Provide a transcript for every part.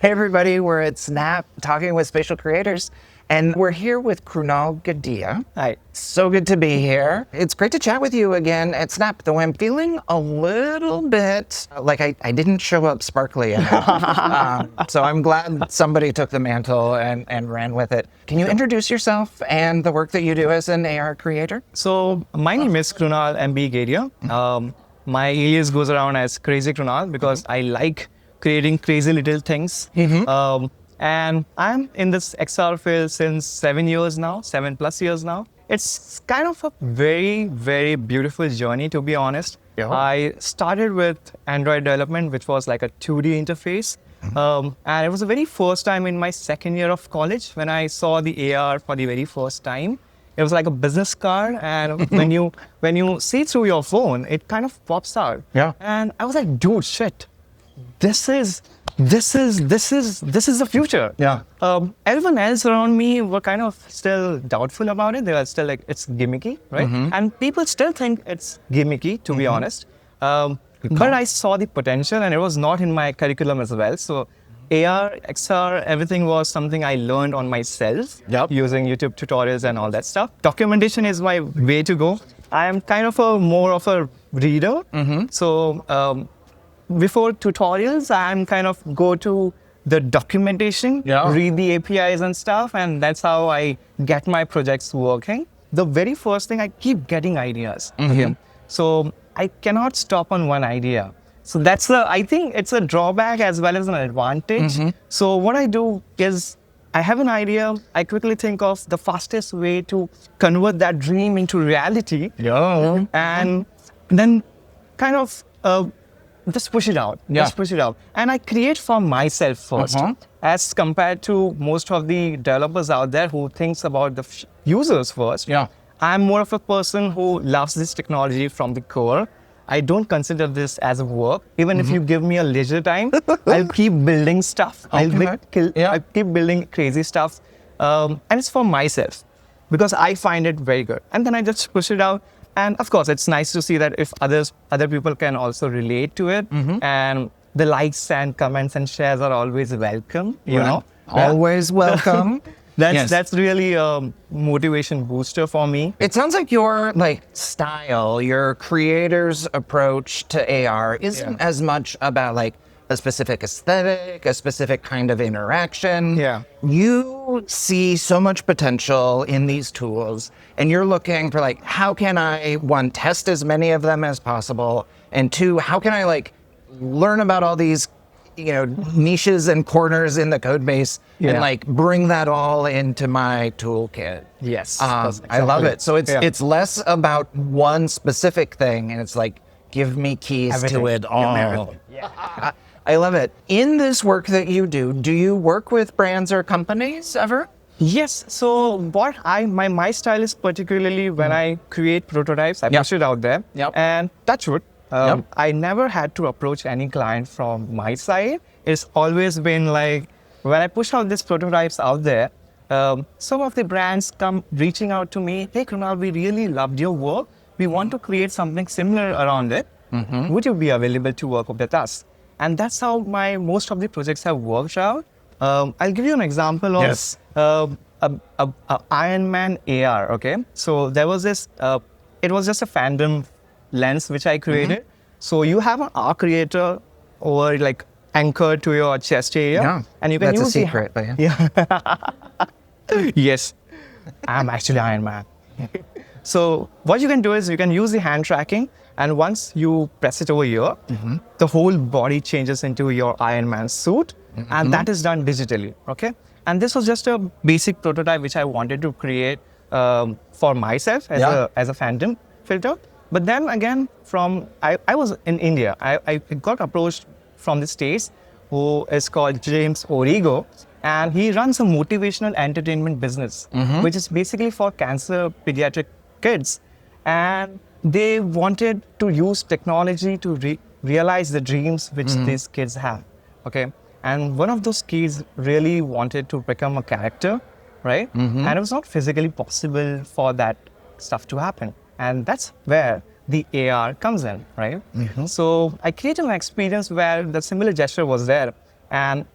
Hey everybody, we're at Snap talking with spatial creators, and we're here with Krunal Gediya. Hi. So good to be here. It's great to chat with you again at Snap, though I'm feeling a little bit like I didn't show up sparkly enough. So I'm glad somebody took the mantle and ran with it. Can you introduce yourself and the work that you do as an AR creator? So my name is Krunal Gediya. My alias goes around as Krazyy Krunal because I like creating crazy little things. And I'm in this XR field since 7 years now, 7+ years now. It's kind of a very, very beautiful journey, to be honest. Yeah. I started with Android development, which was like a 2D interface. And it was the very first time in my second year of college when I saw the AR for the very first time. It was like a business card, and when you see through your phone, it kind of pops out. Yeah. And I was like, dude, shit, this is the future. Yeah. Everyone else around me were kind of still doubtful about it. They were still like, it's gimmicky, right? And people still think it's gimmicky, to be honest. But I saw the potential, and it was not in my curriculum as well. So AR, XR, everything was something I learned on myself using YouTube tutorials and all that stuff. Documentation is my way to go. I am kind of more of a reader. So before tutorials, I'm kind of go to the documentation, read the APIs and stuff, and that's how I get my projects working. The very first thing, I keep getting ideas. So I cannot stop on one idea. So I think it's a drawback as well as an advantage. So what I do is I have an idea, I quickly think of the fastest way to convert that dream into reality. And then kind of just push it out. Just push it out. And I create for myself first, as compared to most of the developers out there who thinks about the users first. I'm more of a person who loves this technology from the core. I don't consider this as a work. Even if you give me a leisure time, I'll keep building stuff. I'll keep building crazy stuff. And it's for myself because I find it very good. And then I just push it out. And of course, it's nice to see that if other people can also relate to it. And the likes and comments and shares are always welcome, you know. Always welcome. That's really a motivation booster for me. It sounds like your style, your creator's approach to AR isn't as much about a specific aesthetic, a specific kind of interaction. You see so much potential in these tools, and you're looking for how can I, one, test as many of them as possible, and two, how can I learn about all these niches and corners in the code base and bring that all into my toolkit. I love it. So it's less about one specific thing, and it's give me keys to it all. I love it. In this work that you do you work with brands or companies ever? Yes. So what my style is particularly when I create prototypes, I push it out there, and touch wood. I never had to approach any client from my side. It's always been when I push out these prototypes out there, some of the brands come reaching out to me, hey Krunal, we really loved your work. We want to create something similar around it. Would you be available to work with us? And that's how most of the projects have worked out. I'll give you an example of Iron Man AR, okay? So there was this, it was just a fandom lens which I created. So you have an R creator or anchored to your chest area, and you can use a secret, Yes, I'm actually Iron Man. So what you can do is you can use the hand tracking, and once you press it over here, the whole body changes into your Iron Man suit, and that is done digitally. Okay, and this was just a basic prototype which I wanted to create for myself as a fandom filter. But then again, I was in India. I got approached from the States, who is called James Origo, and he runs a motivational entertainment business, which is basically for cancer pediatric kids. And they wanted to use technology to realize the dreams which these kids have. Okay, and one of those kids really wanted to become a character, right? And it was not physically possible for that stuff to happen. And that's where the AR comes in, right? So I created an experience where the similar gesture was there, and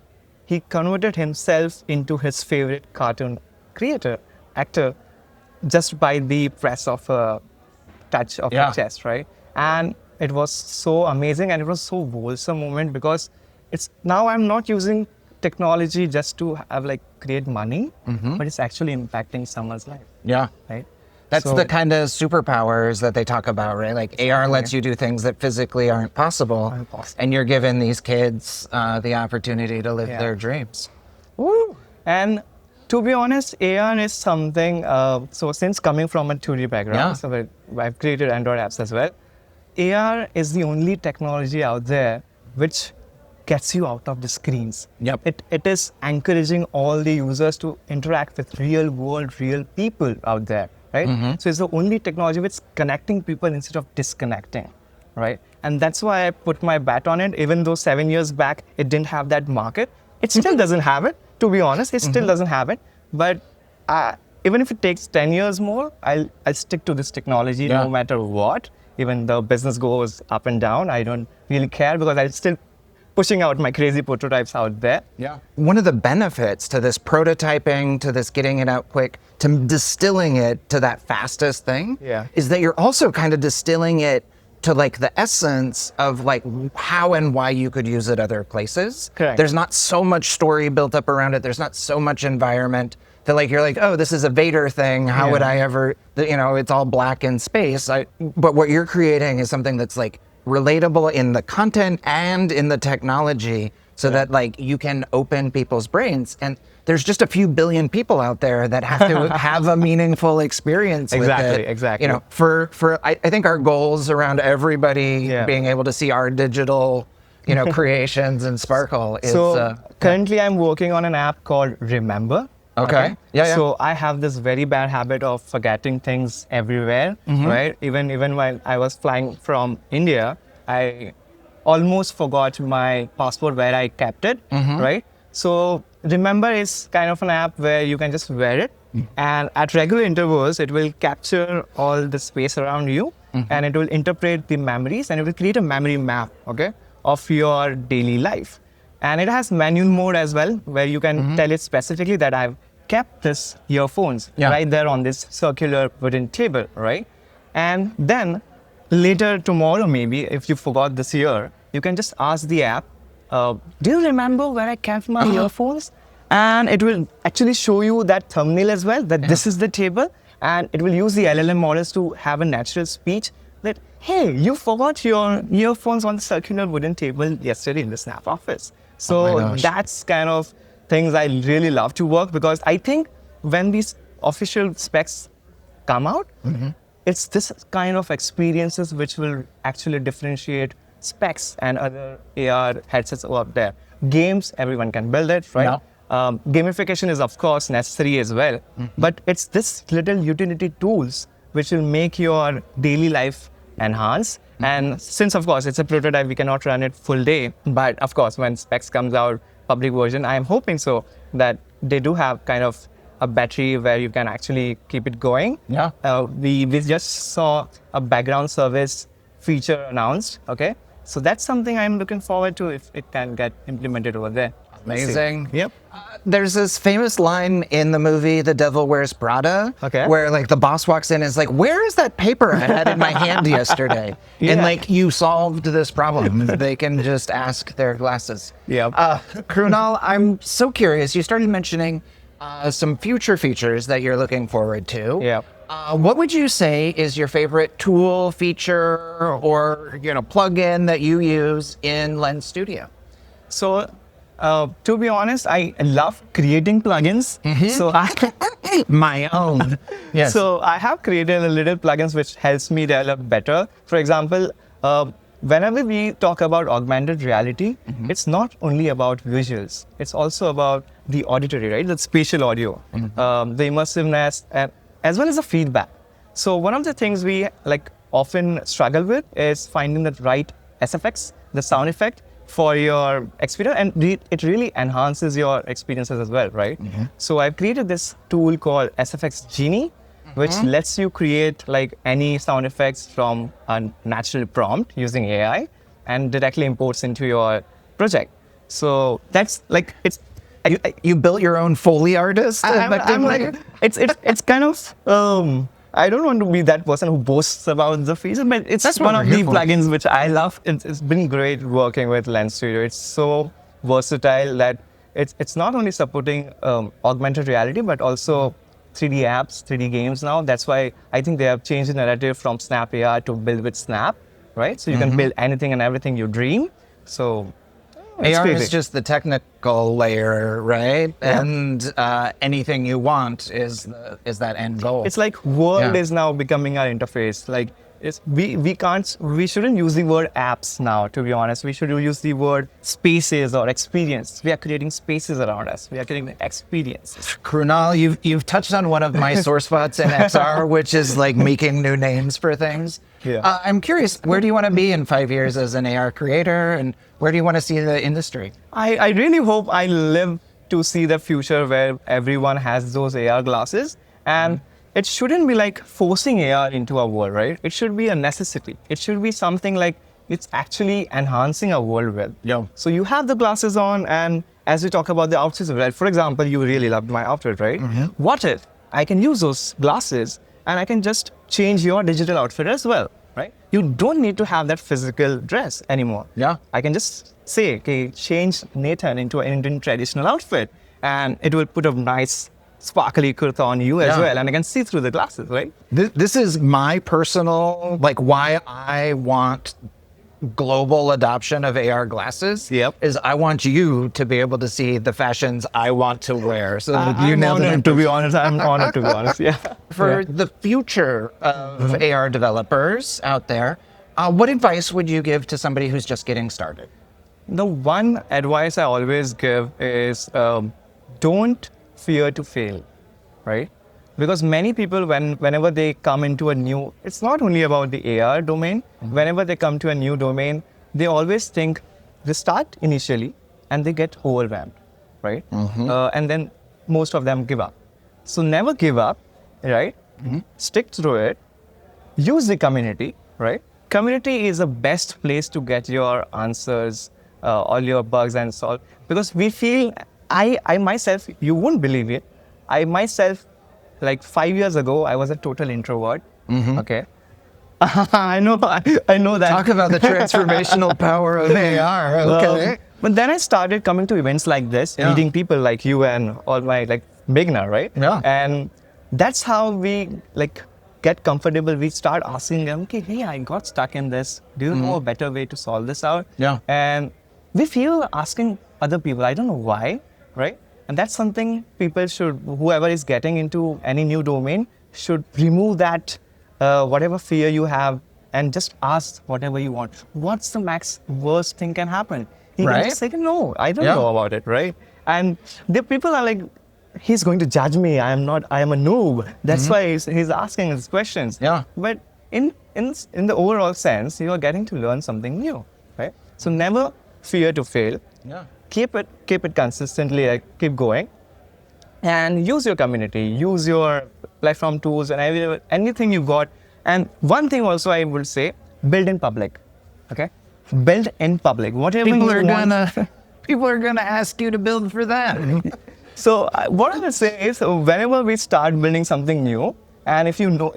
he converted himself into his favorite cartoon actor, just by the press of a touch of the chest, right? And it was so amazing, and it was so wholesome moment, because it's now I'm not using technology just to have create money, but it's actually impacting someone's life. Yeah. Right. That's the kind of superpowers that they talk about, right? Like AR lets you do things that physically aren't possible, and you're giving these kids the opportunity to live their dreams. Woo! And to be honest, AR is something, so since coming from a 2D background, so I've created Android apps as well. AR is the only technology out there which gets you out of the screens. Yep. It is encouraging all the users to interact with real world, real people out there, right? So it's the only technology which is connecting people instead of disconnecting, right? And that's why I put my bet on it, even though 7 years back it didn't have that market. It still doesn't have it, to be honest. It still doesn't have it. But even if it takes 10 years more, I'll stick to this technology no matter what. Even the business goes up and down, I don't really care, because I'll still pushing out my crazy prototypes out there. Yeah. One of the benefits to this prototyping, to this getting it out quick, to distilling it to that fastest thing, is that you're also kind of distilling it to the essence of how and why you could use it other places. Correct. There's not so much story built up around it. There's not so much environment that you're oh, this is a Vader thing. How would I ever, it's all black in space. But what you're creating is something that's relatable in the content and in the technology, so that you can open people's brains. And there's just a few billion people out there that have to have a meaningful experience with it. Exactly. I think our goals around everybody being able to see our digital, creations and sparkle is. So currently I'm working on an app called Remember. Okay. Yeah. So I have this very bad habit of forgetting things everywhere, right? Even while I was flying from India, I almost forgot my passport where I kept it, right? So Remember is kind of an app where you can just wear it, and at regular intervals, it will capture all the space around you, and it will interpret the memories, and it will create a memory map, of your daily life. And it has manual mode as well, where you can tell it specifically that I've kept this earphones right there on this circular wooden table, right? And then later tomorrow, maybe, if you forgot this year, you can just ask the app, do you remember where I kept my earphones? And it will actually show you that thumbnail as well, that this is the table. And it will use the LLM models to have a natural speech that, hey, you forgot your earphones on the circular wooden table yesterday in the Snap office. So that's kind of things I really love to work, because I think when these official specs come out, it's this kind of experiences which will actually differentiate specs and other AR headsets out there. Games, everyone can build it, right? Gamification is of course necessary as well, but it's this little utility tools which will make your daily life enhance. And since of course it's a prototype, we cannot run it full day, but of course when specs comes out, public version, I am hoping so that they do have kind of a battery where you can actually keep it going. We just saw a background service feature announced, so that's something I'm looking forward to if it can get implemented over there. Amazing. Yep. There's this famous line in the movie The Devil Wears Prada, where the boss walks in and is like, where is that paper I had in my hand yesterday? And you solved this problem. They can just ask their glasses. Krunal, I'm so curious. You started mentioning some future features that you're looking forward to. What would you say is your favorite tool, feature, or plugin that you use in Lens Studio? So, to be honest, I love creating plugins. So my own. Yes. So I have created a little plugins which helps me develop better. For example, whenever we talk about augmented reality, it's not only about visuals. It's also about the auditory, right? The spatial audio, the immersiveness, and as well as the feedback. So one of the things we often struggle with is finding the right SFX, the sound effect, for your experience, and it really enhances your experiences as well, right? So I've created this tool called SFX Genie, which lets you create any sound effects from a natural prompt using AI and directly imports into your project. So that's You built your own Foley artist? I'm like, it's kind of, I don't want to be that person who boasts about the feature, but it's one of the plugins which I love. It's been great working with Lens Studio. It's so versatile that it's not only supporting augmented reality, but also 3D apps, 3D games now. That's why I think they have changed the narrative from Snap AR to build with Snap, right? So you can build anything and everything you dream. So AR is just the technical layer, right? Yeah. And anything you want is that end goal. It's like world is now becoming our interface. Like we shouldn't use the word apps now, to be honest. We should use the word spaces or experience. We are creating spaces around us. We are creating experiences. Krunal, you've touched on one of my sore spots in XR, which is like making new names for things. Yeah. I'm curious, where do you want to be in 5 years as an AR creator, and where do you want to see the industry? I really hope I live to see the future where everyone has those AR glasses, and it shouldn't be like forcing AR into our world, right? It should be a necessity. It should be something like it's actually enhancing our world with. Yeah. So you have the glasses on, and as we talk about the outfits, right? For example, you really loved my outfit, right? Mm-hmm. What if I can use those glasses and I can just change your digital outfit as well, right? You don't need to have that physical dress anymore. Yeah. I can just say, okay, change Nathan into an Indian traditional outfit, and it will put a nice sparkly kurta on you as well, and I can see through the glasses, right? This is my personal, like, why I want global adoption of AR glasses. Yep. Is I want you to be able to see the fashions I want to wear. So you know, to be honest, I'm honored to be honest. Yeah. For the future of AR developers out there, what advice would you give to somebody who's just getting started? The one advice I always give is don't fear to fail, right? Because many people, whenever they come into a new, it's not only about the AR domain. Whenever they come to a new domain, they always think they start initially and they get overwhelmed, right? And then most of them give up. So never give up, right? Stick through it. Use the community, right? Community is the best place to get your answers, all your bugs and solve. Because we feel, I myself, you won't believe it, I myself, like 5 years ago, I was a total introvert. Okay. I know that. Talk about the transformational power of AR. Okay. But then I started coming to events like this, meeting people like you and all my like beginner, right? Yeah. And that's how we like get comfortable. We start asking them, okay, hey, I got stuck in this. Do you know a better way to solve this out? Yeah. And we feel asking other people, I don't know why, right? And that's something people should, whoever is getting into any new domain, should remove that, whatever fear you have, and just ask whatever you want. What's the max worst thing can happen? He can just say, no, I don't know about it, right? And the people are like, he's going to judge me. I am a noob. That's why he's asking these questions. Yeah. But in the overall sense, you are getting to learn something new, right? So never fear to fail. Yeah. Keep it consistently, like keep going, and use your community, use your platform tools and anything you got. And one thing also I would say, build in public, okay? Build in public. Whatever people are gonna ask you to build for that. So what I would say is, whenever we start building something new, and if you know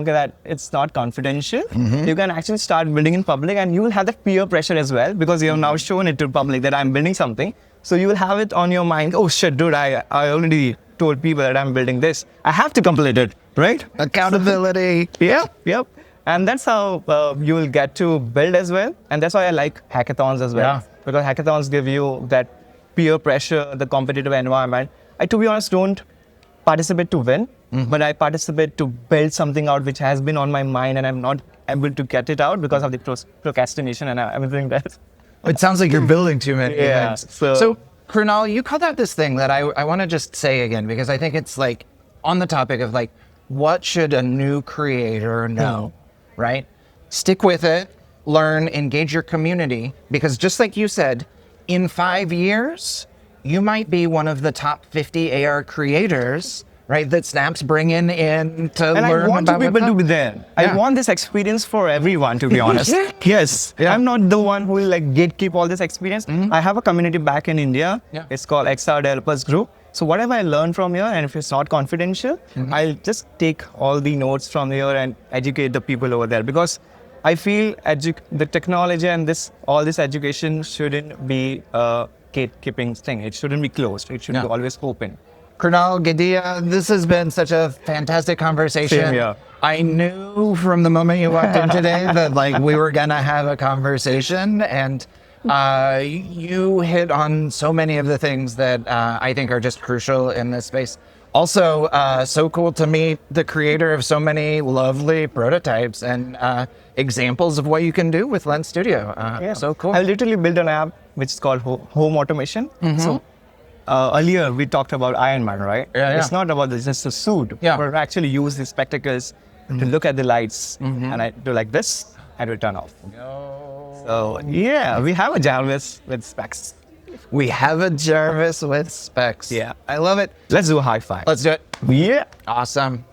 that it's not confidential, you can actually start building in public, and you will have that peer pressure as well, because you have now shown it to public that I'm building something. So you will have it on your mind. Oh shit, dude! I already told people that I'm building this. I have to complete it, right? Accountability. Yep. And that's how you will get to build as well. And that's why I like hackathons as well, because hackathons give you that peer pressure, the competitive environment. I, to be honest, don't participate to win, but I participate to build something out which has been on my mind and I'm not able to get it out because of the procrastination and everything else. It sounds like you're building too many things. So Krunal, you called out this thing that I want to just say again, because I think it's like on the topic of like, what should a new creator know, right? Stick with it, learn, engage your community, because just like you said, in 5 years, you might be one of the top 50 AR creators right? That Snap's bringing in to And learn I want about people what's to up. be there. I want this experience for everyone, to be honest. Yes. I'm not the one who will like gatekeep all this experience. I have a community back in India. It's called XR Developers Group. So whatever I learn from here, and if it's not confidential, I'll just take all the notes from here and educate the people over there. Because I feel the technology and all this education shouldn't be a gatekeeping thing. It shouldn't be closed. It should be always open. Krunal Gediya, this has been such a fantastic conversation. Same here. I knew from the moment you walked in today that like we were gonna have a conversation, and you hit on so many of the things that I think are just crucial in this space. Also, so cool to meet the creator of so many lovely prototypes and examples of what you can do with Lens Studio. So cool. I literally built an app which is called Home Automation. So earlier we talked about Iron Man, right? It's not about just a suit. But I actually use the spectacles to look at the lights, and I do like this and we turn off. So yeah, we have a Jarvis with specs. We have a Jarvis with specs. Yeah. I love it. Let's do a high five. Let's do it. Yeah. Awesome.